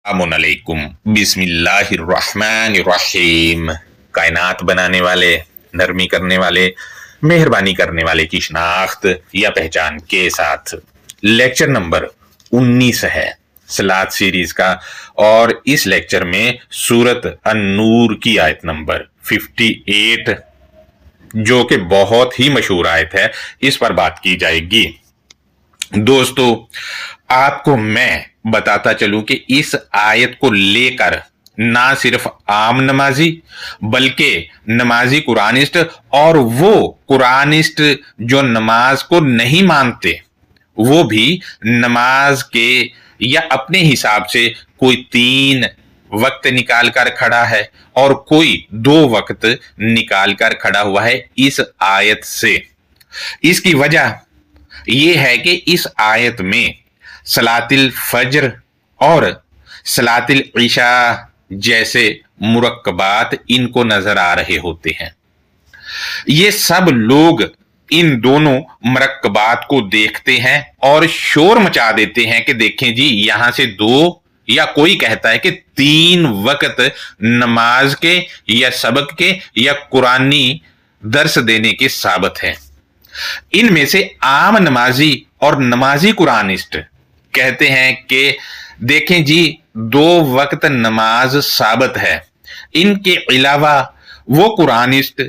अस्सलामुअलैकुम बिस्मिल्लाहिर्रहमानिर्रहीम। कायनात बनाने वाले, नरमी करने वाले, मेहरबानी करने वाले की शनाख्त या पहचान के साथ लेक्चर नंबर 19 है सलात सीरीज का, और इस लेक्चर में सूरत अन-नूर की आयत नंबर 58 जो कि बहुत ही मशहूर आयत है, इस पर बात की जाएगी। दोस्तों, आपको मैं बताता चलूं कि इस आयत को लेकर ना सिर्फ आम नमाजी बल्कि नमाजी कुरानिस्ट और वो कुरानिस्ट जो नमाज को नहीं मानते वो भी नमाज के या अपने हिसाब से कोई 3 वक्त निकाल कर खड़ा है और कोई 2 वक्त निकाल कर खड़ा हुआ है इस आयत से। इसकी वजह यह है कि इस आयत में सलातिल फज्र और सलातिल इशा जैसे मुरक्कबात इनको नजर आ रहे होते हैं। ये सब लोग इन दोनों मुरक्कबात को देखते हैं और शोर मचा देते हैं कि देखें जी, यहां से 2 या कोई कहता है कि 3 वक्त नमाज के या सबक के या कुरानी दर्स देने के साबित है। इनमें से आम नमाजी और नमाजी कुरानिस्ट कहते हैं कि देखें जी, 2 वक्त नमाज साबित है। इनके अलावा वो कुरानिस्ट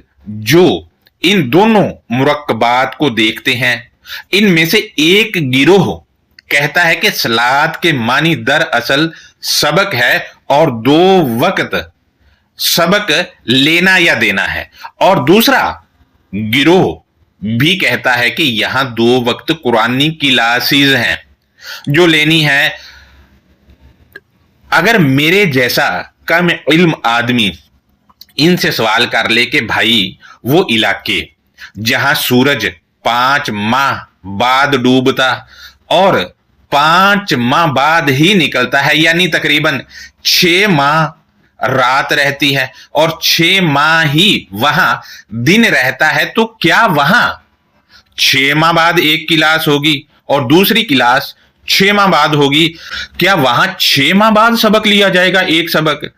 जो इन दोनों मुरक्कबात को देखते हैं, इनमें से एक गिरोह कहता है कि सलात के मानी दरअसल सबक है और 2 वक्त सबक लेना या देना है, और दूसरा गिरोह भी कहता है कि यहां 2 वक्त कुरानी क्लासेस हैं जो लेनी है। अगर मेरे जैसा कम इल्म आदमी इनसे सवाल कर ले कि भाई वो इलाके जहां सूरज 5 माह बाद डूबता और 5 माह बाद ही निकलता है, यानी तकरीबन 6 माह रात रहती है और 6 माह ही वहां दिन रहता है, तो क्या वहां 6 माह बाद एक क्लास होगी और दूसरी क्लास 6 माह बाद होगी? क्या वहां 6 माह बाद सबक लिया जाएगा, एक सबक?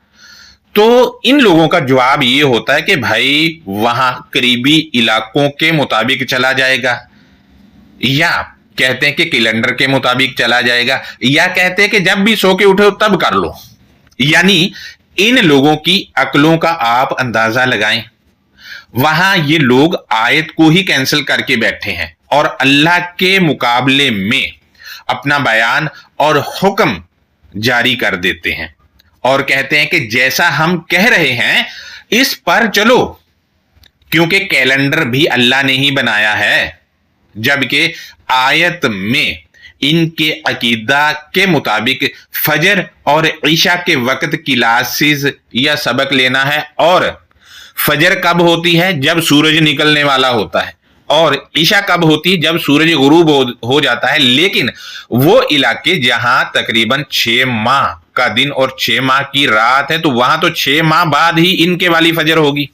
तो इन लोगों का जवाब ये होता है कि भाई वहां करीबी इलाकों के मुताबिक चला जाएगा, या कहते हैं कि कैलेंडर के मुताबिक चला जाएगा, या कहते हैं कि जब भी सो के उठो तब कर लो। यानी इन लोगों की अक्लों का आप अंदाजा लगाएं। वहां ये लोग आयत को ही कैंसिल करके बैठे हैं और अल्लाह के मुकाबले में अपना बयान और हुक्म जारी कर देते हैं और कहते हैं कि जैसा हम कह रहे हैं इस पर चलो, क्योंकि कैलेंडर भी अल्लाह ने ही बनाया है। जबकि आयत में इनके अकीदा के मुताबिक फजर और ईशा के वक्त क्लासेस या सबक लेना है, और फजर कब होती है? जब सूरज निकलने वाला होता है, और ईशा कब होती है? जब सूरज गुरूब हो जाता है। लेकिन वो इलाके जहां तकरीबन 6 माह का दिन और 6 माह की रात है, तो वहां तो 6 माह बाद ही इनके वाली फजर होगी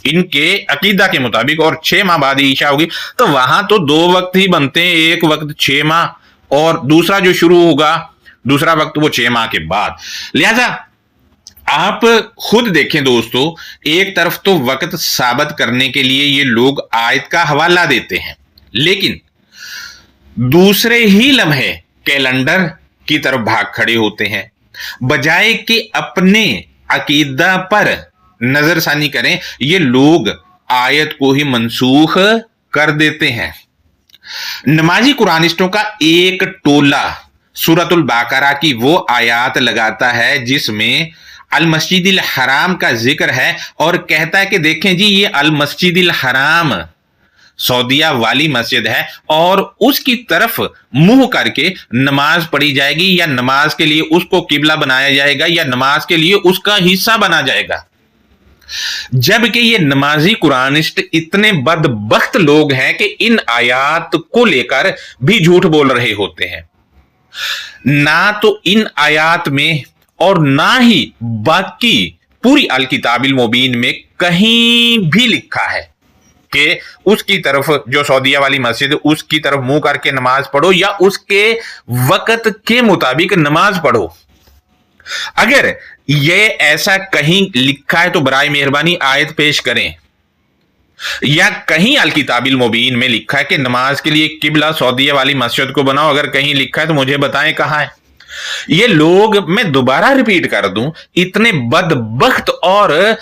इनके अकीदा के मुताबिक, और 6 माह बाद ही ईशा होगी। तो वहां तो 2 वक्त ही बनते हैं, एक वक्त 6 माह और दूसरा जो शुरू होगा दूसरा वक्त वो 6 माह के बाद। लिहाजा आप खुद देखें दोस्तों, एक तरफ तो वक्त साबित करने के लिए ये लोग आयत का हवाला देते हैं, लेकिन दूसरे ही लम्हे कैलेंडर की तरफ भाग खड़े होते हैं। बजाय कि अपने अकीदा पर नजरसानी करें, ये लोग आयत को ही मनसूख कर देते हैं। नमाजी कुरानिस्टों का एक टोला सूरतुल बाकरा की वो आयत लगाता है जिसमें अल मस्जिदिल हराम का जिक्र है, और कहता है कि देखें जी, ये अल मस्जिदिल हराम सऊदिया वाली मस्जिद है और उसकी तरफ मुंह करके नमाज पढ़ी जाएगी, या नमाज के लिए उसको किबला बनाया जाएगा, या नमाज के लिए उसका हिस्सा बना जाएगा। जबकि ये नमाजी कुरानिस्ट इतने बदबख्त लोग हैं कि इन आयात को लेकर भी झूठ बोल रहे होते हैं। ना तो इन आयात में और ना ही बाकी पूरी अल किताबिल मुबीन में कहीं भी लिखा है कि उसकी तरफ, जो सऊदिया वाली मस्जिद, उसकी तरफ मुंह करके नमाज पढ़ो या उसके वक्त के मुताबिक नमाज पढ़ो। अगर ये ऐसा कहीं लिखा है तो बराए मेहरबानी आयत पेश करें, या कहीं अल किताबिल मुबीन में लिखा है कि नमाज के लिए किबला सऊदीया वाली मस्जिद को बनाओ, अगर कहीं लिखा है तो मुझे बताएं कहां है। ये लोग, मैं दोबारा रिपीट कर दूं, इतने बदबख्त और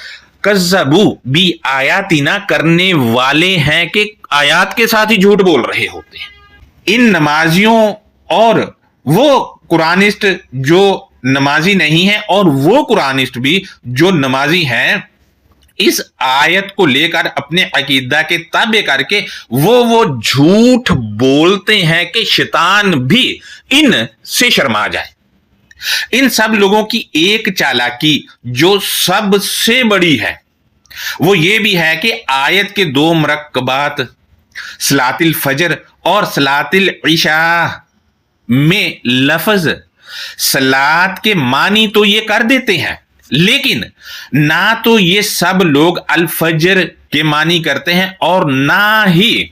कज़्ज़बू भी आयातीना करने वाले हैं कि आयात के साथ ही झूठ बोल रहे होते हैं। इन नमाजियों और वो कुरानिस्ट जो नमाजी नहीं है और वो कुरानिस्ट भी जो नमाजी हैं, इस आयत को लेकर अपने अकीदा के ताबे करके वो झूठ बोलते हैं कि शैतान भी इन से शर्मा जाए। इन सब लोगों की एक चालाकी जो सबसे बड़ी है वो ये भी है कि आयत के 2 मुरक्कबात सलातिल फजर और सलातिल इशा में लफ्ज सलात के मानी तो ये कर देते हैं, लेकिन ना तो ये सब लोग अल फजर के मानी करते हैं और ना ही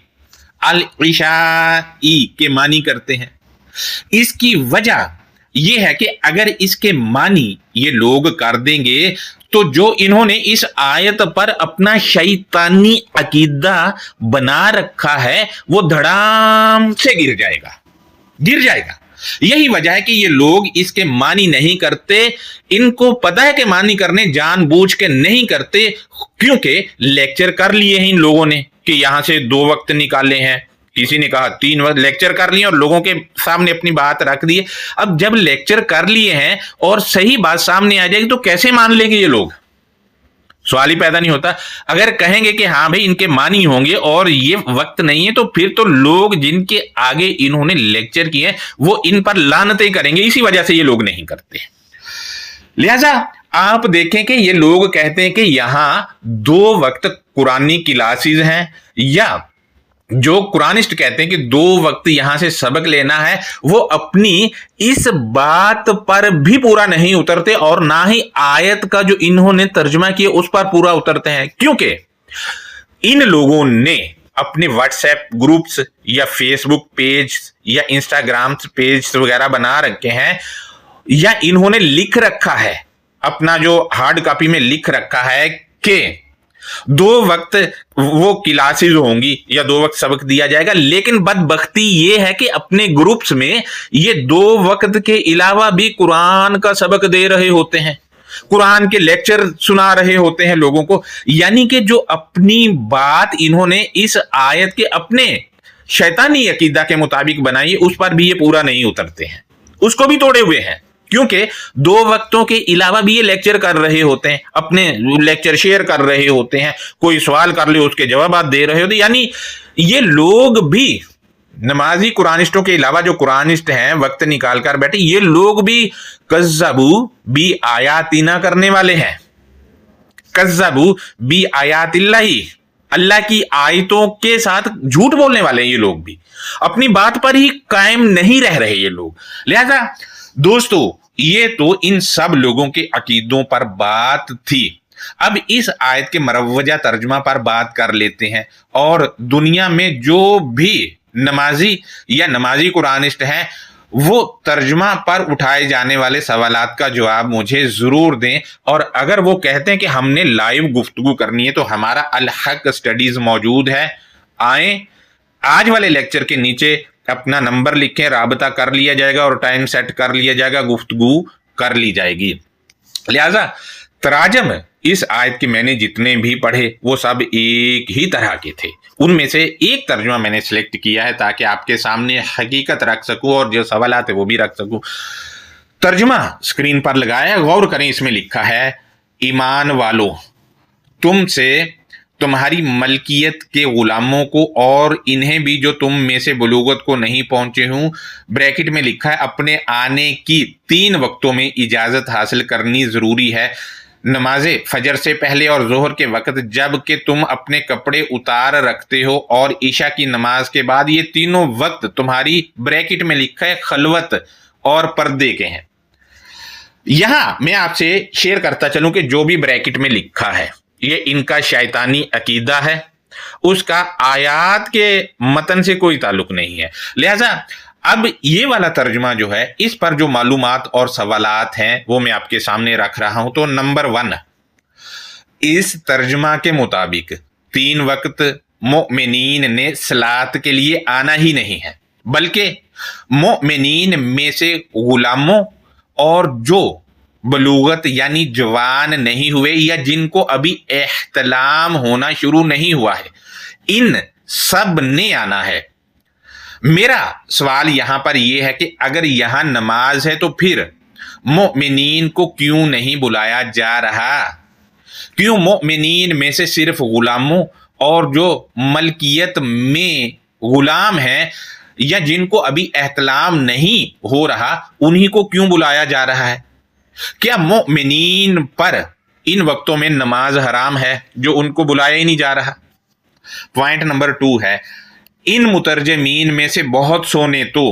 अल इशाई के मानी करते हैं। इसकी वजह यह है कि अगर इसके मानी ये लोग कर देंगे तो जो इन्होंने इस आयत पर अपना शैतानी अकीदा बना रखा है वो धड़ाम से गिर जाएगा। यही वजह है कि ये लोग इसके मानी नहीं करते। इनको पता है कि मानी करने जानबूझ के नहीं करते, क्योंकि लेक्चर कर लिए हैं इन लोगों ने कि यहां से 2 वक्त निकाले हैं, किसी ने कहा 3 वक्त, लेक्चर कर लिए और लोगों के सामने अपनी बात रख दी। अब जब लेक्चर कर लिए हैं और सही बात सामने आ जाएगी तो कैसे मान लेंगे ये लोग? सवाल ही पैदा नहीं होता। अगर कहेंगे कि हाँ भाई इनके मानी होंगे और ये वक्त नहीं है, तो फिर तो लोग जिनके आगे इन्होंने लेक्चर किए वो इन पर लानतें करेंगे। इसी वजह से ये लोग नहीं करते। लिहाजा आप देखें कि ये लोग कहते हैं कि यहां 2 वक्त कुरानी क्लासेस हैं, या जो कुरानिस्ट कहते हैं कि 2 वक्त यहां से सबक लेना है, वो अपनी इस बात पर भी पूरा नहीं उतरते और ना ही आयत का जो इन्होंने तर्जुमा किया उस पर पूरा उतरते हैं। क्योंकि इन लोगों ने अपने व्हाट्सएप ग्रुप्स या फेसबुक पेज या इंस्टाग्राम पेज वगैरह बना रखे हैं, या इन्होंने लिख रखा है, अपना जो हार्ड कॉपी में लिख रखा है कि 2 वक्त वो क्लासेस होंगी या 2 वक्त सबक दिया जाएगा। लेकिन बदबख्ती ये है कि अपने ग्रुप्स में ये 2 वक्त के अलावा भी कुरान का सबक दे रहे होते हैं, कुरान के लेक्चर सुना रहे होते हैं लोगों को। यानी कि जो अपनी बात इन्होंने इस आयत के अपने शैतानी अकीदा के मुताबिक बनाई, उस पर भी ये पूरा नहीं उतरते हैं, उसको भी तोड़े हुए हैं। क्योंकि 2 वक्तों के अलावा भी ये लेक्चर कर रहे होते हैं, अपने लेक्चर शेयर कर रहे होते हैं, कोई सवाल कर ले उसके जवाब दे रहे होते हैं। यानी ये लोग भी, नमाजी कुरानिस्टों के अलावा जो कुरानिस्ट हैं वक्त निकाल कर बैठे, ये लोग भी कज़्ज़बू भी आयातीना करने वाले हैं। कज़्ज़बू भी आयातिल्लाही, अल्लाह की आयतों के साथ झूठ बोलने वाले हैं। ये लोग भी अपनी बात पर ही कायम नहीं रह रहे ये लोग। लिहाजा दोस्तों, ये तो इन सब लोगों के अकीदों पर बात थी। अब इस आयत के मरवजा तर्जुमा पर बात कर लेते हैं, और दुनिया में जो भी नमाजी या नमाजी कुरानिस्ट हैं वो तर्जुमा पर उठाए जाने वाले सवालात का जवाब मुझे जरूर दें। और अगर वो कहते हैं कि हमने लाइव गुफ्तगू करनी है तो हमारा अल हक स्टडीज मौजूद है, आए आज वाले लेक्चर के नीचे अपना नंबर लिखें, राबता कर लिया जाएगा और टाइम सेट कर लिया जाएगा, गुफ्तगू कर ली जाएगी। लिहाजा तराजम इस आयत के मैंने जितने भी पढ़े वो सब एक ही तरह के थे। उनमें से एक तर्जुमा मैंने सिलेक्ट किया है ताकि आपके सामने हकीकत रख सकूं और जो सवालात है वो भी रख सकूं। तर्जुमा स्क्रीन पर लगाया, गौर करें। इसमें लिखा है, ईमान वालों, तुमसे तुम्हारी मलकियत के गुलामों को और इन्हें भी जो तुम में से बुलूगत को नहीं पहुंचे हूं, ब्रैकेट में लिखा है अपने आने की 3 वक्तों में इजाजत हासिल करनी जरूरी है। नमाज फजर से पहले और जोहर के वक्त जब कि तुम अपने कपड़े उतार रखते हो, और ईशा की नमाज के बाद। ये तीनों वक्त तुम्हारी ब्रैकेट में लिखा है खलवत और पर्दे के हैं। यहां मैं आपसे शेयर करता चलूं कि जो भी ब्रैकेट में लिखा है ये इनका शैतानी अकीदा है, उसका आयात के मतन से कोई ताल्लुक नहीं है। लिहाजा اب یہ والا ترجمہ جو ہے اس پر جو معلومات اور سوالات ہیں وہ میں آپ کے سامنے رکھ رہا ہوں. تو نمبر 1، اس ترجمہ کے مطابق 3 وقت مؤمنین نے صلات کے لیے آنا ہی نہیں ہے، بلکہ مؤمنین میں سے غلاموں اور جو بلوغت یعنی جوان نہیں ہوئے یا جن کو ابھی احتلام ہونا شروع نہیں ہوا ہے، ان سب نے آنا ہے. میرا سوال یہاں پر یہ ہے کہ اگر یہاں نماز ہے تو پھر مؤمنین کو کیوں نہیں بلایا جا رہا؟ کیوں مؤمنین میں سے صرف غلاموں اور جو ملکیت میں غلام ہیں یا جن کو ابھی احتلام نہیں ہو رہا انہی کو کیوں بلایا جا رہا ہے؟ کیا مؤمنین پر ان وقتوں میں نماز حرام ہے جو ان کو بلایا ہی نہیں جا رہا؟ پوائنٹ نمبر 2 ہے، ان مترجمین میں سے بہت سو نے تو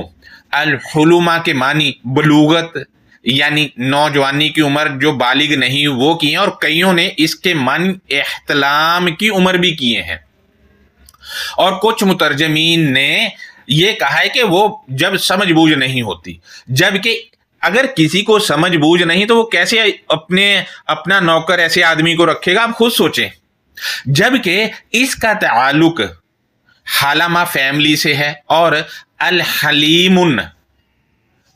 الحلمہ کے معنی بلوغت یعنی نوجوانی کی عمر جو بالغ نہیں وہ کیے ہیں، اور کئیوں نے اس کے معنی احتلام کی عمر بھی کیے ہیں. اور کچھ مترجمین نے یہ کہا ہے کہ وہ جب سمجھ بوجھ نہیں ہوتی، جبکہ اگر کسی کو سمجھ بوجھ نہیں تو وہ کیسے اپنا نوکر ایسے آدمی کو رکھے گا؟ آپ خود سوچیں. جبکہ اس کا تعلق حلمہ فیملی سے ہے اور الحلیمن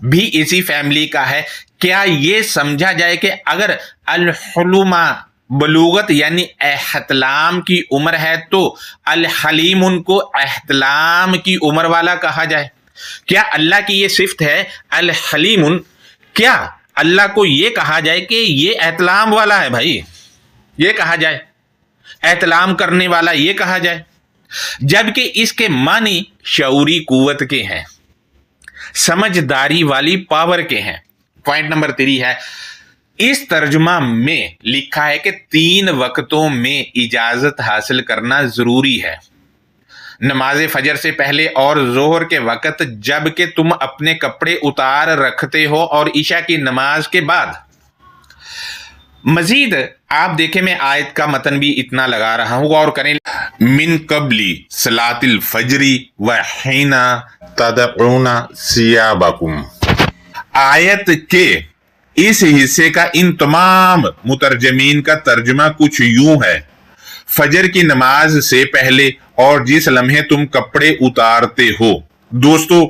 بھی اسی فیملی کا ہے. کیا یہ سمجھا جائے کہ اگر الحلمہ بلوغت یعنی احتلام کی عمر ہے تو الحلیمن کو احتلام کی عمر والا کہا جائے؟ کیا اللہ کی یہ صفت ہے الحلیمن؟ کیا اللہ کو یہ کہا جائے کہ یہ احتلام والا ہے؟ بھائی یہ کہا جائے، احتلام کرنے والا یہ کہا جائے، جبکہ اس کے معنی شعوری قوت کے ہیں، سمجھداری والی پاور کے ہیں. پوائنٹ نمبر 3 ہے، اس ترجمہ میں لکھا ہے کہ 3 وقتوں میں اجازت حاصل کرنا ضروری ہے، نماز فجر سے پہلے اور ظہر کے وقت جب کہ تم اپنے کپڑے اتار رکھتے ہو، اور عشاء کی نماز کے بعد. مزید آپ دیکھیں، میں آیت کا متن بھی اتنا لگا رہا ہوں، غور کریں. من قبلی صلاۃ الفجر وحین تدعون ثیابکم. آیت کے اس حصے کا ان تمام مترجمین کا ترجمہ کچھ یوں ہے: فجر کی نماز سے پہلے اور جس لمحے تم کپڑے اتارتے ہو. دوستو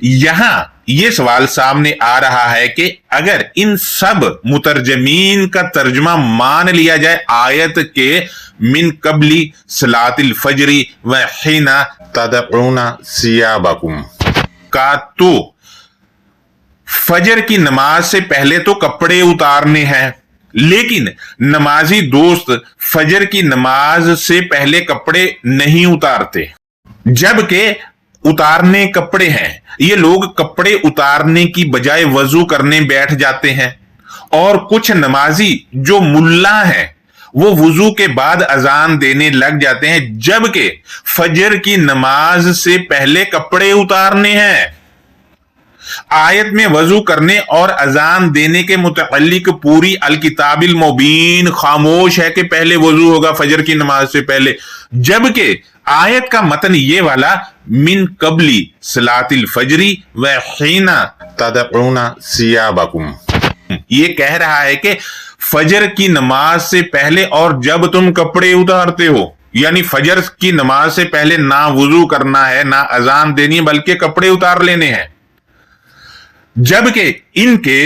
یہاں یہ سوال سامنے آ رہا ہے کہ اگر ان سب مترجمین کا ترجمہ مان لیا جائے آیت کے من قبلی صلاۃ الفجر وحین تدعون ثیابکم کا، تو فجر کی نماز سے پہلے تو کپڑے اتارنے ہیں، لیکن نمازی دوست فجر کی نماز سے پہلے کپڑے نہیں اتارتے، جبکہ اتارنے کپڑے ہیں. یہ لوگ کپڑے اتارنے کی بجائے وضو کرنے بیٹھ جاتے ہیں، اور کچھ نمازی جو ملا ہیں وہ وضو کے بعد اذان دینے لگ جاتے ہیں، جبکہ فجر کی نماز سے پہلے کپڑے اتارنے ہیں. آیت میں وضو کرنے اور اذان دینے کے متعلق پوری الکتاب المبین خاموش ہے کہ پہلے وضو ہوگا فجر کی نماز سے پہلے، جبکہ آیت کا متن یہ والا من قبلی صلاۃ الفجر وحین تدعون ثیابکم یہ کہہ رہا ہے کہ فجر کی نماز سے پہلے اور جب تم کپڑے اتارتے ہو، یعنی فجر کی نماز سے پہلے نہ وضو کرنا ہے نہ اذان دینی بلکہ کپڑے اتار لینے ہیں. جبکہ ان کے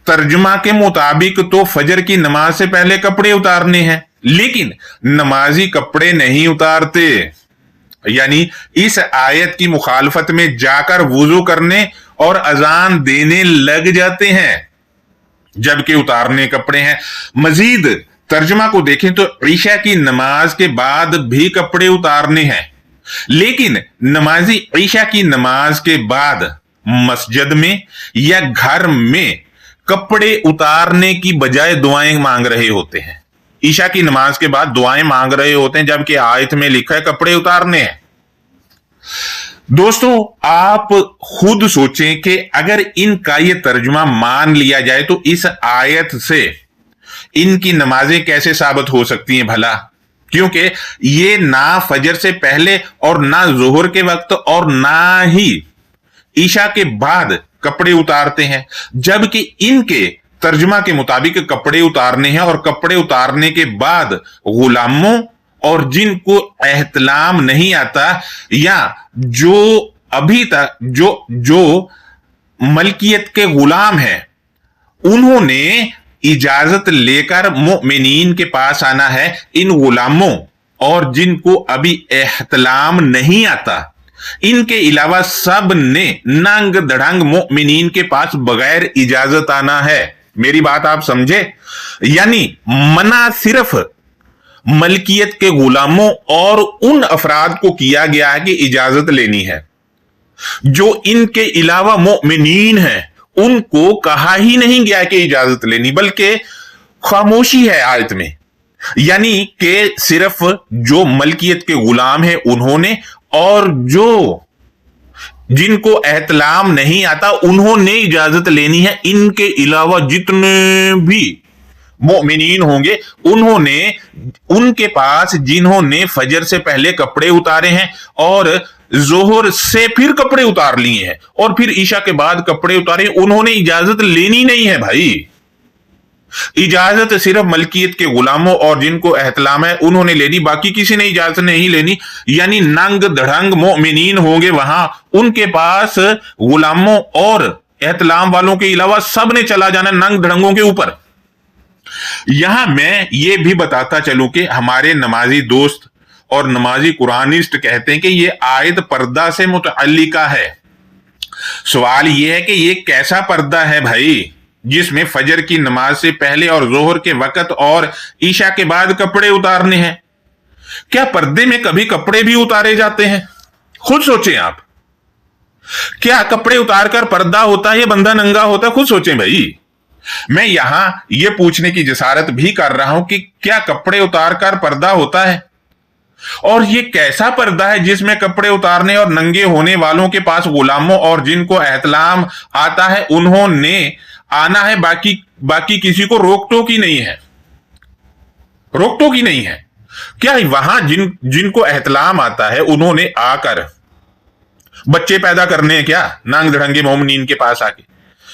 ترجمہ کے مطابق تو فجر کی نماز سے پہلے کپڑے اتارنے ہیں، لیکن نمازی کپڑے نہیں اتارتے، یعنی اس آیت کی مخالفت میں جا کر وضو کرنے اور اذان دینے لگ جاتے ہیں، جبکہ اتارنے کپڑے ہیں. مزید ترجمہ کو دیکھیں تو عشاء کی نماز کے بعد بھی کپڑے اتارنے ہیں، لیکن نمازی عشاء کی نماز کے بعد مسجد میں یا گھر میں کپڑے اتارنے کی بجائے دعائیں مانگ رہے ہوتے ہیں. عشاء کی نماز کے بعد دعائیں مانگ رہے ہوتے ہیں، جبکہ آیت میں لکھا ہے کپڑے اتارنے ہیں. دوستو آپ خود سوچیں کہ اگر ان کا یہ ترجمہ مان لیا جائے تو اس آیت سے ان کی نمازیں کیسے ثابت ہو سکتی ہیں بھلا؟ کیونکہ یہ نہ فجر سے پہلے اور نہ ظہر کے وقت اور نہ ہی ईशा के बाद कपड़े उतारते हैं, जबकि इनके तर्जुमा के मुताबिक कपड़े उतारने हैं और कपड़े उतारने के बाद गुलामों और जिनको एहतलाम नहीं आता या जो अभी तक जो मलकियत के गुलाम हैं, उन्होंने इजाजत लेकर मोमिनीन के पास आना है। इन गुलामों और जिनको अभी एहतलाम नहीं आता, इनके अलावा सब ने नंग धड़ंग मोमिनीन के पास बगैर इजाजत आना है। मेरी बात आप समझे? यानी मना सिर्फ मलकियत के गुलामों और उन अफराद को किया गया है कि इजाजत लेनी है। जो इनके अलावा मोमिनीन हैं, उनको कहा ही नहीं गया कि इजाजत लेनी, बल्कि खामोशी है आयत में। यानी कि सिर्फ जो मलकियत के गुलाम हैं उन्होंने, और जो जिनको एहतलाम नहीं आता उन्होंने इजाजत लेनी है। इनके अलावा जितने भी मोमिनीन होंगे, उन्होंने उनके पास जिन्होंने फजर से पहले कपड़े उतारे हैं और जोहर से फिर कपड़े उतार लिए हैं और फिर ईशा के बाद कपड़े उतारे, उन्होंने इजाजत लेनी नहीं है भाई। इजाजत सिर्फ मलकियत के गुलामों और जिनको एहतलाम है उन्होंने लेनी, बाकी किसी ने इजाजत नहीं लेनी। यानी नंग धड़ंग मोमिनीन होंगे वहां, उनके पास गुलामों और एहतलाम वालों के अलावा सब ने चला जाना नंग धड़ंगों के ऊपर। यहां मैं ये भी बताता चलूं कि हमारे नमाजी दोस्त और नमाजी कुरानिस्ट कहते हैं कि ये आयत पर्दा से मुतअल्लिका है। सवाल ये है कि ये कैसा पर्दा है भाई, जिसमें फजर की नमाज से पहले और जोहर के वक्त और ईशा के बाद कपड़े उतारने हैं? क्या पर्दे में कभी कपड़े भी उतारे जाते हैं? खुद सोचें आप। क्या कपड़े उतारकर पर्दा होता है या बंदा नंगा होता है? खुद सोचें भाई। मैं यहां यह पूछने की जसारत भी कर रहा हूं कि क्या कपड़े उतारकर पर्दा होता है, और ये कैसा पर्दा है जिसमें कपड़े उतारने और नंगे होने वालों के पास गुलामों और जिनको एहतलाम आता है उन्होंने आना है, बाकी किसी को रोक टोक ही नहीं है। रोक टोक ही नहीं है। क्या वहां जिनको एहतलाम आता है उन्होंने आकर बच्चे पैदा करने हैं क्या नांग धड़ंगे मोमिनीन के पास आके?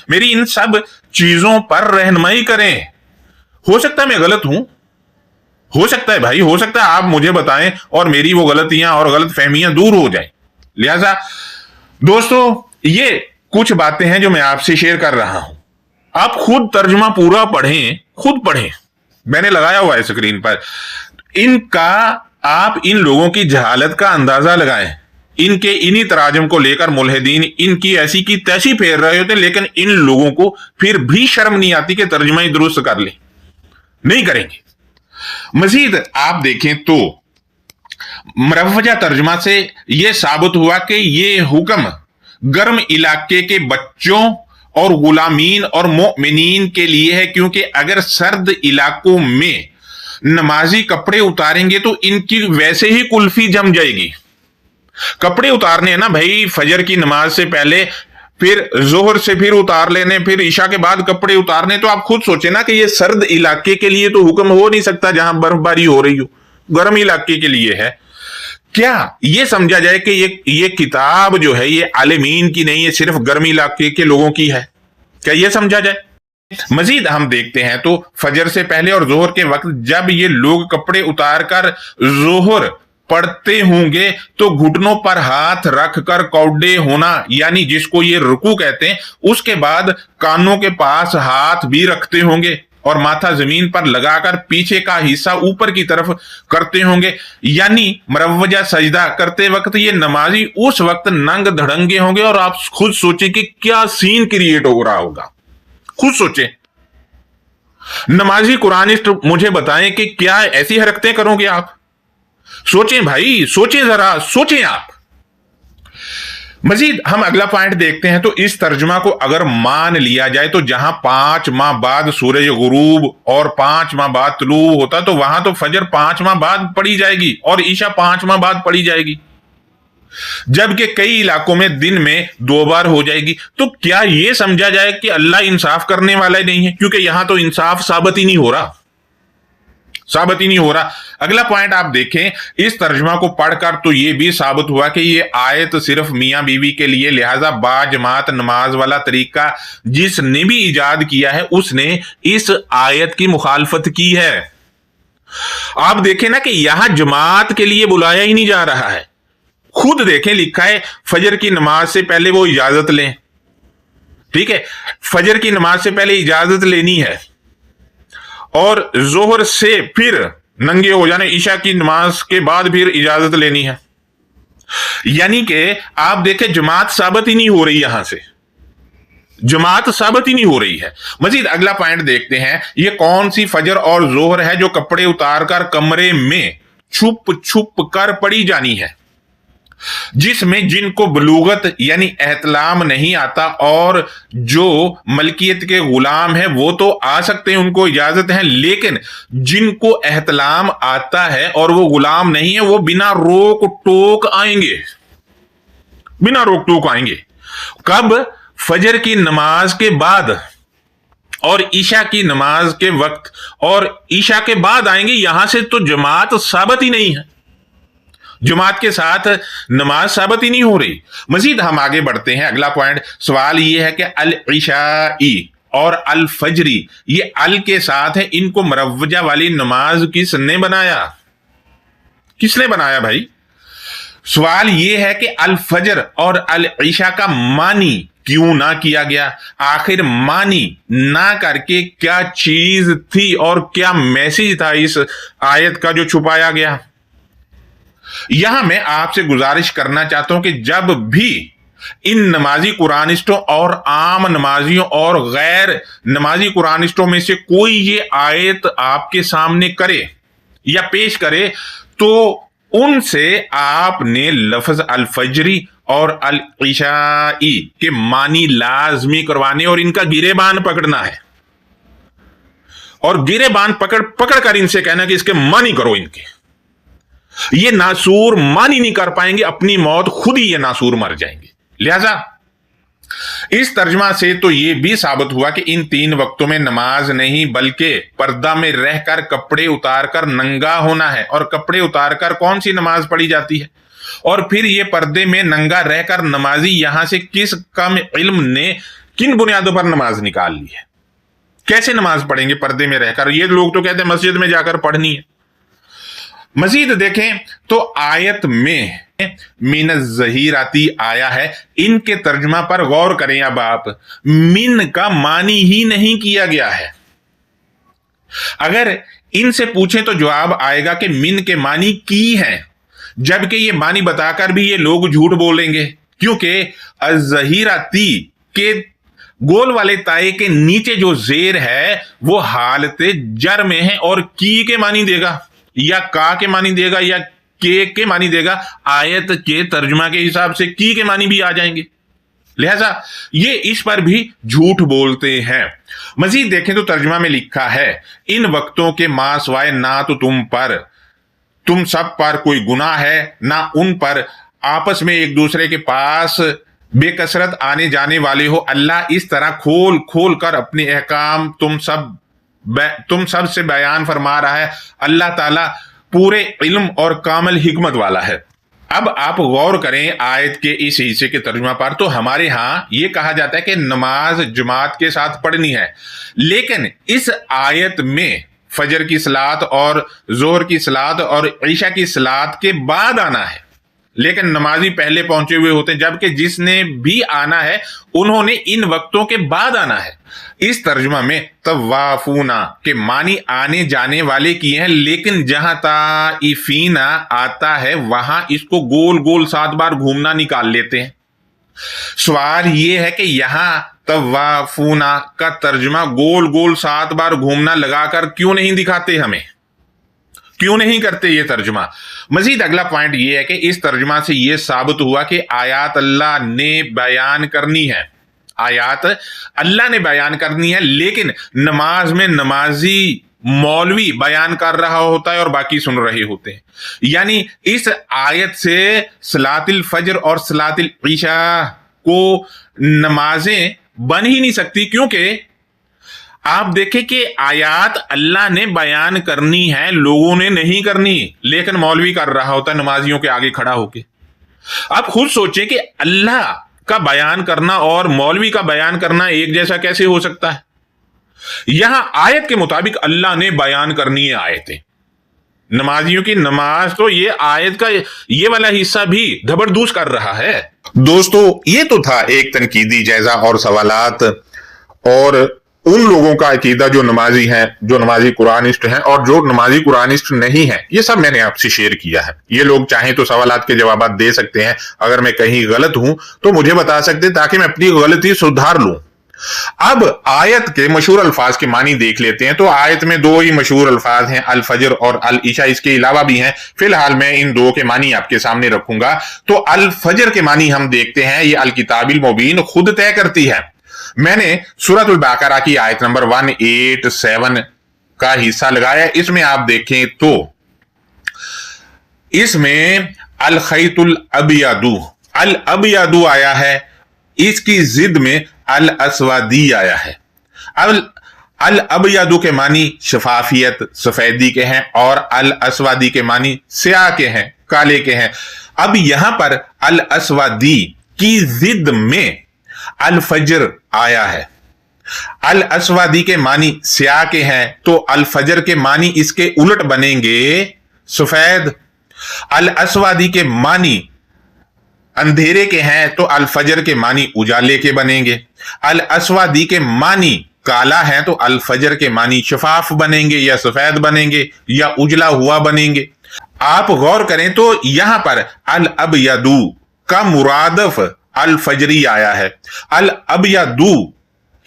मेरी इन सब चीजों पर रहनुमाई करें। हो सकता है मैं गलत हूं, हो सकता है भाई, हो सकता है आप मुझे बताएं और मेरी वो गलतियां और गलत फहमियां दूर हो जाएं। लिहाजा दोस्तों, ये कुछ बातें हैं जो मैं आपसे शेयर कर रहा हूं। आप खुद तर्जुमा पूरा पढ़ें, खुद पढ़ें, मैंने लगाया हुआ है स्क्रीन पर। इनका आप इन लोगों की जहालत का अंदाजा लगाएं। इनके इन्हीं तराजम को लेकर मुल्हिदीन इनकी ऐसी की तैसी फेर रहे होते, लेकिन इन लोगों को फिर भी शर्म नहीं आती कि तर्जुमा ही दुरुस्त कर ले। नहीं करेंगे। मजीद आप देखें तो मुरव्वजा तर्जुमा से यह साबित हुआ कि यह हुक्म गर्म इलाके के बच्चों और गुलामीन और मोमिनीन के लिए है, क्योंकि अगर सर्द इलाकों में नमाजी कपड़े उतारेंगे तो इनकी वैसे ही कुल्फी जम जाएगी। कपड़े उतारने हैं ना भाई, फजर की नमाज से पहले, फिर जोहर से फिर उतार लेने, फिर ईशा के बाद कपड़े उतारने। तो आप खुद सोचे ना कि ये सर्द इलाके के लिए तो हुक्म हो नहीं सकता जहां बर्फबारी हो रही हो, गर्म इलाके के लिए है। क्या ये समझा जाए कि ये किताब जो है ये आलिमीन की नहीं है, सिर्फ गर्मी इलाके के लोगों की है? क्या ये समझा जाए? मजीद हम देखते हैं तो फजर से पहले और जोहर के वक्त जब ये लोग कपड़े उतारकर जोहर पढ़ते होंगे तो घुटनों पर हाथ रखकर कौडे होना, यानी जिसको ये रुकू कहते हैं, उसके बाद कानों के पास हाथ भी रखते होंगे और माथा जमीन पर लगाकर पीछे का हिस्सा ऊपर की तरफ करते होंगे। यानी मुरव्वजा सजदा करते वक्त ये नमाजी उस वक्त नंग धड़ंगे होंगे। और आप खुद सोचें कि क्या सीन क्रिएट हो रहा होगा, खुद सोचें। नमाजी कुरानिस्ट मुझे बताएं कि क्या ऐसी हरकतें करोगे आप? सोचें भाई, सोचें, जरा सोचें आप। मजीद हम अगला पॉइंट देखते हैं तो इस तर्जुमा को अगर मान लिया जाए तो जहां 5 माह बाद सूरज गुरूब और 5 माह बाद तुलू होता, तो वहां तो फजर 5 माह बाद पड़ी जाएगी और ईशा 5 माह बाद पड़ी जाएगी, जबकि कई इलाकों में दिन में 2 बार हो जाएगी। तो क्या यह समझा जाए कि अल्लाह इंसाफ करने वाला ही नहीं है? क्योंकि यहां तो इंसाफ साबित ही नहीं हो रहा। साबित ही नहीं हो रहा। अगला पॉइंट आप देखें इस तर्जुमा को पढ़कर, तो ये भी साबित हुआ कि ये आयत सिर्फ मियां बीवी के लिए, लिहाजा बाजमात नमाज वाला तरीका जिसने भी इजाद किया है उसने इस आयत की मुखालफत की है। आप देखें ना कि यहां जमात के लिए बुलाया ही नहीं जा रहा है। खुद देखें, लिखा है फजर की नमाज से पहले वो इजाजत लें। ठीक है, फजर की नमाज से पहले इजाजत लेनी है और जोहर से फिर नंगे हो जाने, ईशा की नमाज के बाद फिर इजाजत लेनी है। यानी कि आप देखें जमात साबित ही नहीं हो रही, यहां से जमात साबित ही नहीं हो रही है। मजीद अगला पॉइंट देखते हैं, ये कौन सी फजर और जोहर है जो कपड़े उतारकर कमरे में छुप छुप कर पड़ी जानी है, जिसमें जिनको बलूगत यानी एहतलाम नहीं आता और जो मलकियत के गुलाम है वो तो आ सकते हैं, उनको इजाजत है, लेकिन जिनको एहतलाम आता है और वो गुलाम नहीं है वो बिना रोक टोक आएंगे, बिना रोक टोक आएंगे। कब? फजर की नमाज के बाद और ईशा की नमाज के वक्त, और ईशा के बाद आएंगे। यहां से तो जमात साबित ही नहीं है, जमात के साथ नमाज साबित ही नहीं हो रही। मजीद हम आगे बढ़ते हैं। अगला पॉइंट, सवाल यह है कि अल इशाई और अल फजरी, ये अल के साथ है, इनको मरवजा वाली नमाज किसने बनाया? किसने बनाया भाई? सवाल यह है कि अल फजर और अल इशा का मानी क्यों ना किया गया? आखिर मानी ना करके क्या चीज थी और क्या मैसेज था इस आयत का जो छुपाया गया? यहां मैं आपसे गुजारिश करना चाहता हूं कि जब भी इन नमाजी कुरानिस्टों और आम नमाजियों और गैर नमाजी कुरानिस्टों में से कोई ये आयत आपके सामने करे या पेश करे, तो उनसे आपने लफ्ज अल फजरी और अल इशाई के मानी लाजमी करवाने और इनका गिरेबान पकड़ना है, और गिरेबान पकड़ कर इनसे कहना कि इसके मानी करो। इनके ये नासूर मानी नहीं कर पाएंगे, अपनी मौत खुद ही ये नासूर मर जाएंगे। लिहाजा इस तर्जमा से तो ये भी साबित हुआ कि इन 3 वक्तों में नमाज नहीं बल्कि पर्दा में रहकर कपड़े उतारकर नंगा होना है। और कपड़े उतारकर कौन सी नमाज पढ़ी जाती है? और फिर ये पर्दे में नंगा रहकर नमाजी यहां से किस कम इल्म ने किन बुनियादों पर नमाज निकाल ली है? कैसे नमाज पढ़ेंगे पर्दे में रहकर? ये लोग तो कहते हैं मस्जिद में जाकर पढ़नी है। मजीद देखें तो आयत में मिन ज़हीराती आया है, इनके तर्जुमा पर गौर करें। अब आप, मिन का मानी ही नहीं किया गया है। अगर इनसे पूछें तो जवाब आएगा कि मिन के मानी की हैं, जबकि ये मानी बताकर भी ये लोग झूठ बोलेंगे, क्योंकि अज़हीराती के गोल वाले ताए के नीचे जो जेर है वो हालत जर में है और की के मानी देगा या का के मानी देगा या के मानी देगा। आयत के तर्जुमा के हिसाब से की के मानी भी आ जाएंगे। लिहाजा ये इस पर भी झूठ बोलते हैं। मजीद देखें तो तर्जुमा में लिखा है, इन वक्तों के मां सिवाय ना तो तुम सब पर कोई गुनाह है ना उन पर, आपस में एक दूसरे के पास बेकसरत आने जाने वाले हो। अल्लाह इस तरह खोल खोल कर अपने अहकाम तुम सब से बयान फरमा रहा है। अल्लाह ताला पूरे इल्म और कामिल हिकमत वाला है। अब आप गौर करें आयत के इस हिस्से के तर्जुमा पर, तो हमारे यहां यह कहा जाता है कि नमाज जमात के साथ पढ़नी है, लेकिन इस आयत में फजर की सलात और जोहर की सलात और ईशा की सलात के बाद आना है, लेकिन नमाजी पहले पहुंचे हुए होते हैं, जबकि जिसने भी आना है उन्होंने इन वक्तों के बाद आना है। इस तर्जुमा में तवाफूना के मानी आने जाने वाले किए हैं, लेकिन जहां ताइफीना आता है वहां इसको गोल गोल 7 बार घूमना निकाल लेते हैं। सवाल यह है कि यहां तवाफूना का तर्जुमा गोल गोल 7 बार घूमना लगाकर क्यों नहीं दिखाते? हमें क्यों नहीं करते ये तर्जुमा? मजीद अगला पॉइंट ये है कि इस तर्जुमा से यह साबित हुआ कि आयात अल्लाह ने बयान करनी है, आयात अल्लाह ने बयान करनी है, लेकिन नमाज में नमाजी मौलवी बयान कर रहा होता है और बाकी सुन रहे होते हैं। यानी इस आयत से सलातिल फजर और सलातिल ईशा को नमाजें बन ही नहीं सकती, क्योंकि आप देखें कि आयात अल्लाह ने बयान करनी है, लोगों ने नहीं करनी, लेकिन मौलवी कर रहा होता है नमाजियों के आगे खड़ा होके। आप खुद सोचें कि अल्लाह का बयान करना और मौलवी का बयान करना एक जैसा कैसे हो सकता है। यहां आयत के मुताबिक अल्लाह ने बयान करनी है आयतें, नमाजियों की नमाज तो ये आयत का ये वाला हिस्सा भी धबरदूस कर रहा है। दोस्तों, ये तो था एक तनकीदी जायजा और सवालात और उन लोगों का अकीदा जो नमाजी हैं, जो नमाजी कुरानिस्ट हैं और जो नमाजी कुरानिस्ट नहीं है, ये सब मैंने आपसे शेयर किया है। ये लोग चाहें तो सवालात के जवाब दे सकते हैं, अगर मैं कहीं गलत हूं तो मुझे बता सकते ताकि मैं अपनी गलती सुधार लूं। अब आयत के मशहूर अल्फाज के मानी देख लेते हैं। तो आयत में दो ही मशहूर अल्फाज हैं, अल फजर और अल इशा। इसके अलावा भी हैं, फिलहाल मैं इन दो के मानी आपके सामने रखूंगा। तो अल फजर के मानी हम देखते हैं, ये अल किताबिल मुबीन खुद तय करती है। मैंने सूरतुल बकरा की आयत नंबर 187 का हिस्सा लगाया। इसमें आप देखें तो इसमें अल खैतुल अबियादू आया है, इसकी जिद में अल अस्वादी आया है। अल अबियादू के मानी शफाफियत, सफेदी के हैं, और अल अस्वादी के मानी स्याह के हैं, काले के हैं। अब यहां पर अल अस्वादी की जिद में अल फजर आया है। अल अस्वादी के मानी स्याह के हैं तो अल फजर के मानी इसके उलट बनेंगे सफेद। अल अस्वादी के मानी अंधेरे के हैं तो अल फजर के मानी उजाले के बनेंगे। अल अस्वादी के मानी काला है तो अल फजर के मानी शफाफ बनेंगे, या सफेद बनेंगे, या उजला हुआ बनेंगे। आप गौर करें तो यहां पर अल अबयदू का मुरादफ अल फजरी आया है। अल अबयदू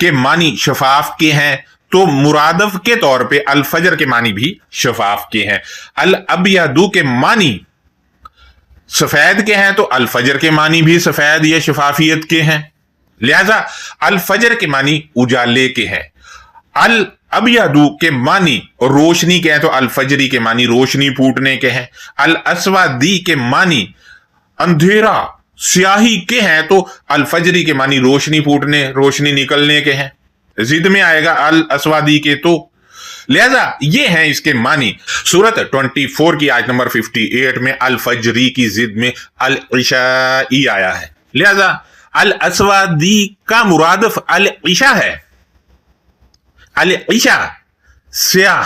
के मानी शफाफ के हैं तो मुरादफ के तौर पे अल फजर के मानी भी शफाफ के हैं। अल अबयदू के मानी सफेद के हैं तो अल फजर के मानी भी सफेद या शफाफियत के हैं, लिहाजा अल फजर के मानी उजाले के हैं। अल अबयदू के मानी रोशनी के हैं तो अल फजरी के मानी रोशनी फूटने के हैं। अल अस्वादी के मानी अंधेरा स्याही के हैं तो अल फजरी के मानी रोशनी फूटने, रोशनी निकलने के हैं। जिद में आएगा अल अस्वादी के, तो लिहाजा ये हैं इसके मानी। सूरत 24 की आयत नंबर 58 में अल फजरी की जिद में अल इशाई आया है, लिहाजा अल अस्वादी का मुरादफ अल इशा है। अल इशा स्याह,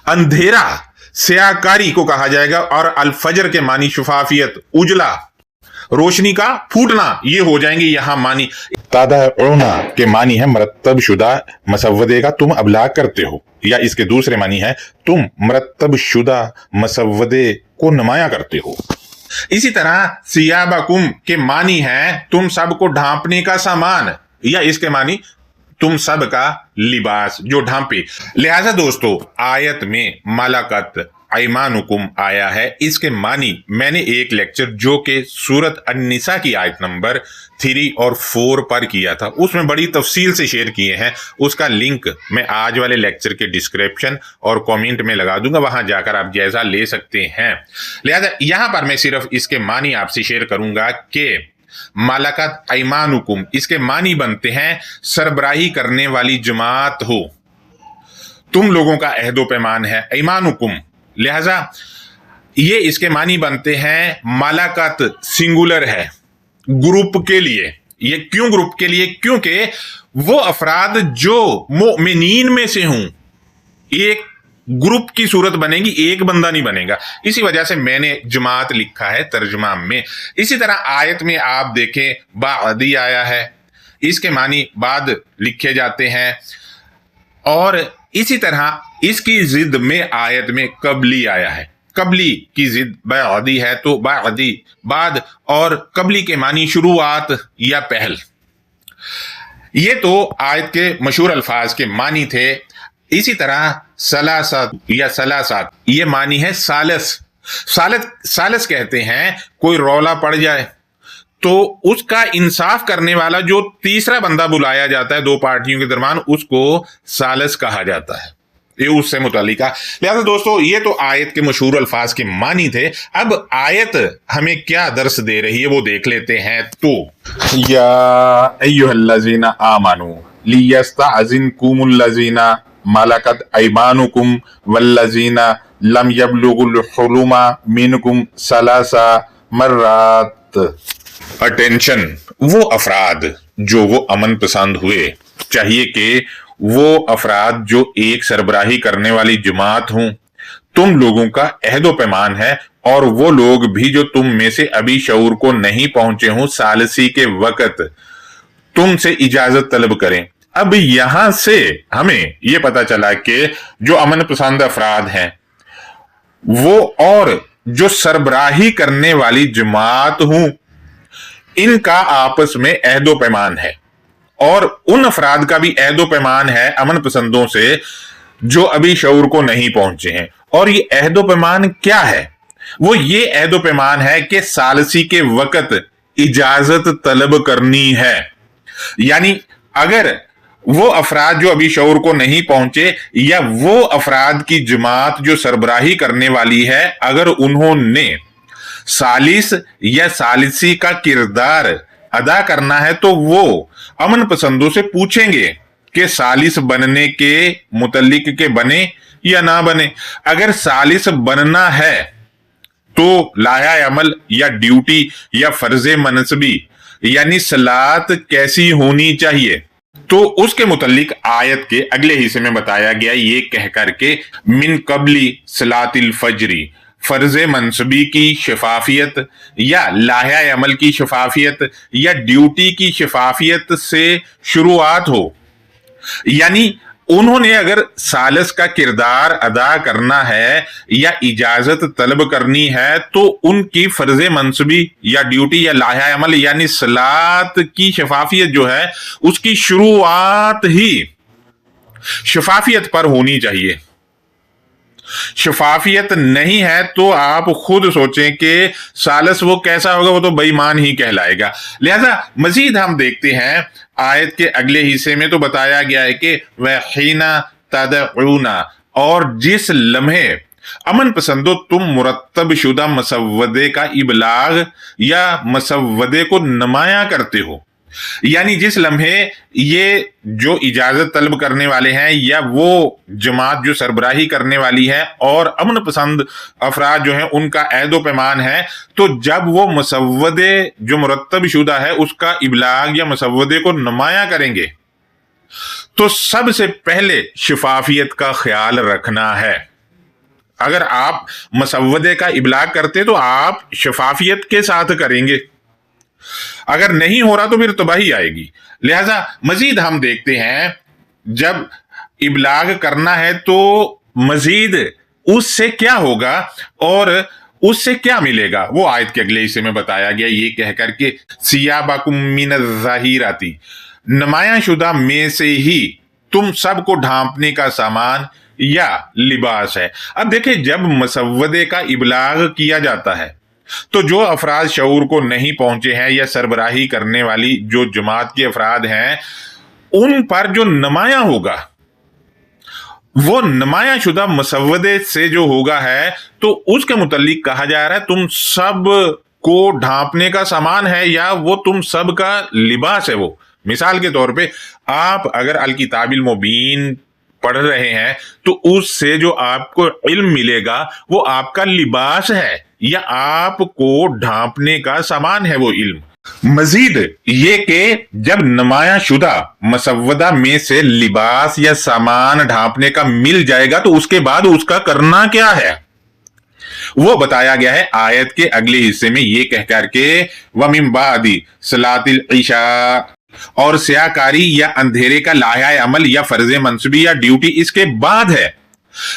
अंधेरा, स्याहकारी को कहा जाएगा, और अल फजर के मानी शफाफियत, उजला, रोशनी का फूटना, ये हो जाएंगे यहां मानी। तादाउना के मानी है मरतब शुदा मसवदे का तुम अबलाग करते हो, या इसके दूसरे मानी है तुम मरतब शुदा मसवदे को नुमाया करते हो। इसी तरह सियाबकुम के मानी है तुम सबको ढांपने का सामान, या इसके मानी तुम सब का लिबास जो ढांपे। लिहाजा दोस्तों, आयत में मलाकत ऐमानुकुम आया है, इसके मानी मैंने एक लेक्चर जो कि सूरत अन्निसा की आयत नंबर 3 और 4 पर किया था, उसमें बड़ी तफसील से शेयर किए हैं। उसका लिंक मैं आज वाले लेक्चर के डिस्क्रिप्शन और कमेंट में लगा दूंगा, वहां जाकर आप जायजा ले सकते हैं। लिहाजा यहां पर मैं सिर्फ इसके मानी आपसे शेयर करूंगा कि मलाकत ऐमानुकुम, इसके मानी बनते हैं सरबराही करने वाली जमात हो, तुम लोगों का अहदो पैमान है ऐमानुकुम। लिहाजा ये इसके मानी बनते हैं मलाकत सिंगुलर है ग्रुप के लिए। ये क्यों ग्रुप के लिए? क्योंकि वो अफराद जो मोमिनीन में से हों, एक ग्रुप की सूरत बनेगी, एक बंदा नहीं बनेगा। इसी वजह से मैंने जमात लिखा है तर्जुमा में। इसी तरह आयत में आप देखें बादी आया है, इसके मानी बाद लिखे जाते हैं, और इसी तरह इसकी जिद में आयत में कबली आया है। कबली की जिद बादी है तो बादी बाद, और कबली के मानी शुरुआत या पहल। ये तो आयत के मशहूर अल्फाज के मानी थे। इसी तरह सलासत या सलासत, ये मानी है सालस। सालस कहते हैं कोई रौला पड़ जाए तो उसका इंसाफ करने वाला जो तीसरा बंदा बुलाया जाता है दो पार्टियों के दरमियान, उसको सालस कहा जाता है। ये उससे मुतालिका। लिहाजा दोस्तों, ये तो आयत के मशहूर अल्फाज के मानी थे। अब आयत हमें क्या दर्स दे रही है वो देख लेते हैं। तो या अय्युहल्लज़ीना आमनू, लियस्तअज़िनकुमुल्लज़ीना मलकत अयमानुकुम वल्लज़ीना लम यबलुगुल हुलुमा मिनकुम सलासा मर्रात। अटेंशन, वो अफराद जो वो अमन पसंद हुए, चाहिए कि वो अफराद जो एक सरबराही करने वाली जमात हों, तुम लोगों का अहदो पैमान है, और वो लोग भी जो तुम में से अभी शऊर को नहीं पहुंचे हों, सालसी के वक्त तुमसे इजाजत तलब करें। अब यहां से हमें यह पता चला कि जो अमन पसंद अफराद हैं वो और जो सरबराही करने वाली जमात हूं, इनका आपस में अहदो पैमान है, और उन अफराद का भी अहदो पैमान है अमन पसंदों से जो अभी शऊर को नहीं पहुंचे हैं। और ये अहदो पैमान क्या है? वो ये अहदो पैमान है कि सालसी के वक्त इजाजत तलब करनी है। यानी अगर वो अफराद जो अभी शऊर को नहीं पहुंचे, या वो अफराद की जमात जो सरबराही करने वाली है, अगर उन्होंने सालिस या सालिसी का किरदार अदा करना है, तो वो अमन पसंदों से पूछेंगे कि सालिस बनने के मुतल्लिक के बने या ना बने। अगर सालिस बनना है तो लाया अमल या ड्यूटी या फर्ज मनसबी यानी सलात कैसी होनी चाहिए, तो उसके मुतल्लिक आयत के अगले हिस्से में बताया गया ये कह करके मिन कबली सलातिल फजरी, फर्ज मनसबी की शफाफियत या लाया अमल की शफाफियत या ड्यूटी की शफाफियत से शुरुआत हो। यानी उन्होंने अगर सालिस का किरदार अदा करना है या इजाजत तलब करनी है, तो उनकी फर्ज मनसबी या ड्यूटी या लाया अमल यानी सलात की शफाफियत जो है उसकी शुरुआत ही शफाफियत पर होनी चाहिए। शफाफियत नहीं है तो आप खुद सोचें कि सालिस वो कैसा होगा, वो तो बेईमान ही कहलाएगा। लिहाजा मजीद हम देखते हैं आयत के अगले हिस्से में, तो बताया गया है कि वहीना तदऊना, और जिस लम्हे अमन पसंदो तुम मुरत्तब शुदा मसवदे का इबलाग या मसवदे को नुमाया करते हो, यानी जिस लम्हे ये जो इजाजत तलब करने वाले हैं या वो जमात जो सरबराही करने वाली है और अमन पसंद अफराद जो हैं उनका अहदो पैमान है, तो जब वो मसवदे जो मुरत्तब शुदा है उसका इबलाग या मसवदे को नुमाया करेंगे, तो सबसे पहले शफाफियत का ख्याल रखना है। अगर आप मसवदे का इबलाग करते तो आप शफाफियत के साथ करेंगे, अगर नहीं हो रहा तो फिर तबाही आएगी। लिहाजा मजीद हम देखते हैं जब इबलाग करना है तो मजीद उससे क्या होगा और उससे क्या मिलेगा, वो आयत के अगले हिस्से में बताया गया ये कह करके सियाबाकुम मिन ज़ाहिराती, नुमाया शुदा में से ही तुम सबको ढांपने का सामान या लिबास है। अब देखिए, जब मसवदे का इबलाग किया जाता है तो जो अफराद शऊर को नहीं पहुंचे हैं या सरबराही करने वाली जो जमात के अफराद हैं, उन पर जो नुमाया होगा वो नुमाया शुदा मसवदे से जो होगा है, तो उसके मुतल्लिक कहा जा रहा है तुम सब को ढांपने का सामान है या वो तुम सब का लिबास है। वो मिसाल के तौर पे आप अगर अल किताबिल मुबीन पढ़ रहे हैं तो उससे जो आपको इल्म मिलेगा वो आपका लिबास है या आपको ढांपने का सामान है वो इल्म। मजीद ये कि जब नुमाया शुदा मसवदा में से लिबास या सामान ढांपने का मिल जाएगा तो उसके बाद उसका करना क्या है वो बताया गया है आयत के अगले हिस्से में ये कह करके वमिन बादी सलातिल इशा, और स्याकारी या अंधेरे का लाया अमल या फर्ज मंसूबी या ड्यूटी इसके बाद है।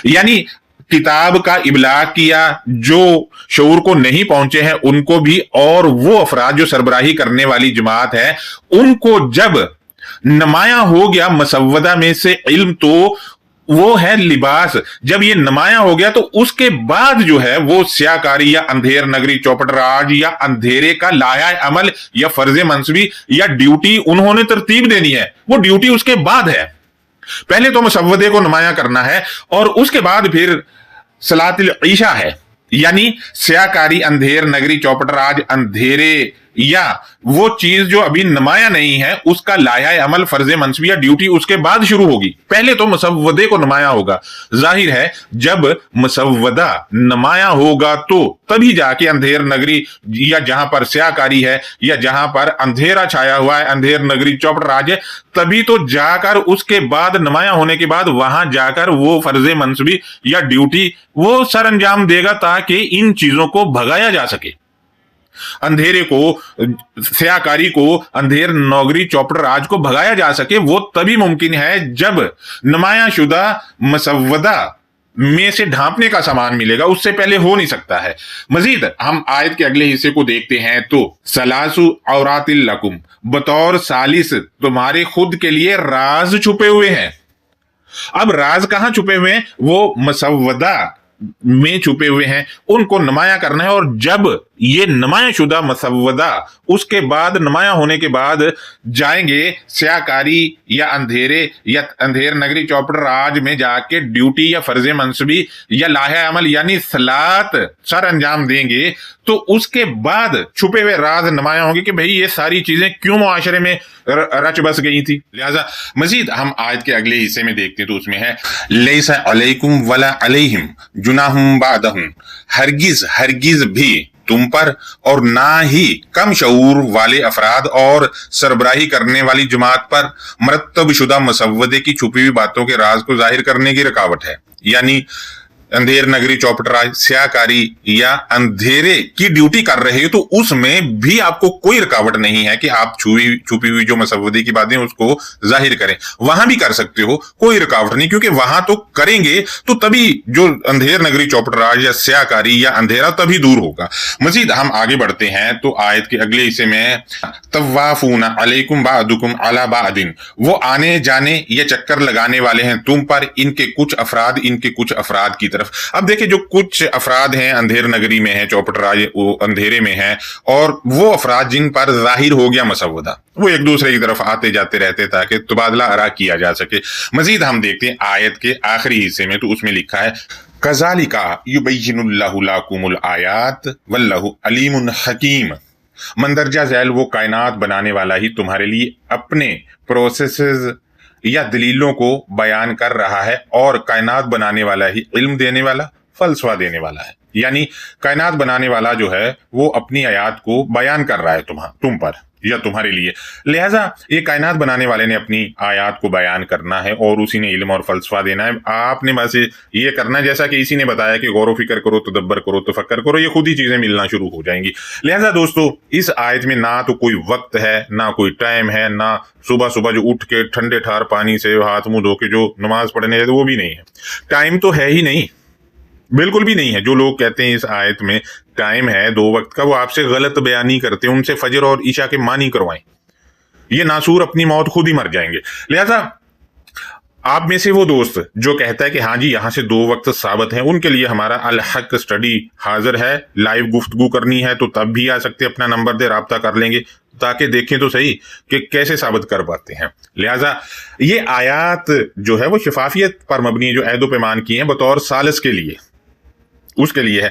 यानी किताब का इबलाग किया जो शऊर को नहीं पहुंचे हैं उनको भी, और वो अफराद जो सरबराही करने वाली जमात है उनको जब नुमाया हो गया मसवदा में से इल्म, तो वो है लिबास। जब ये नुमाया हो गया तो उसके बाद जो है वो स्याकारी या अंधेर नगरी चौपट राज या अंधेरे का लाया अमल या फर्ज मंसूबी या ड्यूटी उन्होंने तरतीब देनी है, वो ड्यूटी उसके बाद है। पहले तो मसवदे को नुमाया करना है और उसके बाद फिर सलातिल ईशा है, यानी स्याकारी अंधेर नगरी चौपट राज अंधेरे یا وہ چیز جو ابھی نمایاں نہیں ہے اس کا لائحہ عمل فرض منصب یا ڈیوٹی اس کے بعد شروع ہوگی. پہلے تو مسودے کو نمایاں ہوگا. ظاہر ہے جب مسودہ نمایاں ہوگا تو تبھی جا کے اندھیر نگری یا جہاں پر سیاہ کاری ہے یا جہاں پر اندھیرا چھایا ہوا ہے, اندھیر نگری چوپٹ راج ہے, تبھی تو جا کر اس کے بعد نمایاں ہونے کے بعد وہاں جا کر وہ فرض منصبی یا ڈیوٹی وہ سر انجام دے گا تاکہ ان چیزوں کو بھگایا جا سکے. اندھیرے کو, سیاہ کاری کو, اندھیر نوگری چوپڑ راج کو بھگایا جا سکے. وہ تبھی ممکن ہے جب نمایاں شدہ مسودہ میں سے ڈھانپنے کا سامان ملے گا, اس سے پہلے ہو نہیں سکتا ہے. مزید ہم آیت کے اگلے حصے کو دیکھتے ہیں تو سلاسو عورات لکم, بطور ثالث تمہارے خود کے لیے راز چھپے ہوئے ہیں. اب راز کہاں چھپے ہوئے ہیں؟ وہ مسودہ میں چھپے ہوئے ہیں, ان کو نمایاں کرنا ہے. اور جب یہ نمایاں شدہ مسودہ اس کے بعد نمایاں ہونے کے بعد جائیں گے سیاہ کاری یا اندھیرے یا اندھیر نگری چوپڑ راج میں جا کے ڈیوٹی یا فرض منصبی یا لاحہ عمل یعنی صلاحت سر انجام دیں گے, تو اس کے بعد چھپے ہوئے راز نمایاں ہوں گے کہ بھئی یہ ساری چیزیں کیوں معاشرے میں رچ بس گئی تھی. لہذا مزید ہم آیت کے اگلے حصے میں دیکھتے تو اس میں ہے لیس علیکم ولا علیہم جناح بعدہم, ہرگز ہرگز بھی تم پر اور نہ ہی کم شعور والے افراد اور سربراہی کرنے والی جماعت پر مرتب شدہ مسودے کی چھپی ہوئی باتوں کے راز کو ظاہر کرنے کی رکاوٹ ہے. یعنی اندھیر نگری چوپٹ راج, سیاہ کاری یا اندھیرے کی ڈیوٹی کر رہے ہو تو اس میں بھی آپ کو کوئی رکاوٹ نہیں ہے کہ آپ چھپی ہوئی جو مسودے کی باتیں اس کو ظاہر کریں. وہاں بھی کر سکتے ہو, کوئی رکاوٹ نہیں, کیونکہ وہاں تو کریں گے تو تبھی جو اندھیر نگری چوپٹ راج یا سیاہ کاری یا اندھیرا تبھی دور ہوگا. مزید ہم آگے بڑھتے ہیں تو آیت کے اگلے حصے میں طوافون علیکم بعضکم علی بعض, وہ آنے جانے یا چکر لگانے والے ہیں تم پر ان کے کچھ افراد ان کے کچھ افراد کی طرف. اب دیکھیں جو کچھ افراد ہیں اندھیر نگری میں ہیں, چوپٹ راج وہ اندھیرے میں ہیں, اور وہ افراد جن پر ظاہر ہو گیا مسودہ وہ ایک دوسرے کی طرف آتے جاتے رہتے تاکہ تبادلہ آراء کیا جا سکے. مزید ہم دیکھتے ہیں آیت کے آخری حصے میں تو اس میں لکھا ہے کذالک یبین اللہ لکم الآیات واللہ علیم حکیم. مندرجہ ذیل وہ کائنات بنانے والا ہی تمہارے لیے اپنے پروسیسز یا دلیلوں کو بیان کر رہا ہے, اور کائنات بنانے والا ہی علم دینے والا, فلسفہ دینے والا ہے. یعنی کائنات بنانے والا جو ہے وہ اپنی آیات کو بیان کر رہا ہے تم پر یا تمہارے لیے. لہٰذا یہ کائنات بنانے والے نے اپنی آیات کو بیان کرنا ہے اور اسی نے علم اور فلسفہ دینا ہے. آپ نے بس یہ کرنا ہے جیسا کہ اسی نے بتایا کہ غور و فکر کرو, تدبر کرو, تفکر کرو, یہ خود ہی چیزیں ملنا شروع ہو جائیں گی. لہٰذا دوستو اس آیت میں نہ تو کوئی وقت ہے, نہ کوئی ٹائم ہے, نہ صبح صبح جو اٹھ کے ٹھنڈے ٹھار پانی سے ہاتھ منہ دھو کے جو نماز پڑھنے جاتے وہ بھی نہیں ہے. ٹائم تو ہے ہی نہیں, بالکل بھی نہیں ہے. جو لوگ کہتے ہیں اس آیت میں ٹائم ہے 2 وقت کا, وہ آپ سے غلط بیانی کرتے ہیں. ان سے فجر اور عشاء کے معنی کروائیں, یہ ناسور اپنی موت خود ہی مر جائیں گے. لہذا آپ میں سے وہ دوست جو کہتا ہے کہ ہاں جی یہاں سے 2 وقت ثابت ہیں, ان کے لیے ہمارا الحق اسٹڈی حاضر ہے. لائیو گفتگو کرنی ہے تو تب بھی آ سکتے, اپنا نمبر دے رابطہ کر لیں گے تاکہ دیکھیں تو صحیح کہ کیسے ثابت کر پاتے ہیں. لہٰذا یہ آیات جو ہے وہ شفافیت پر مبنی ہے, جو عہد و پیمان کی ہیں بطور ثالث کے لیے, اس کے لیے ہے.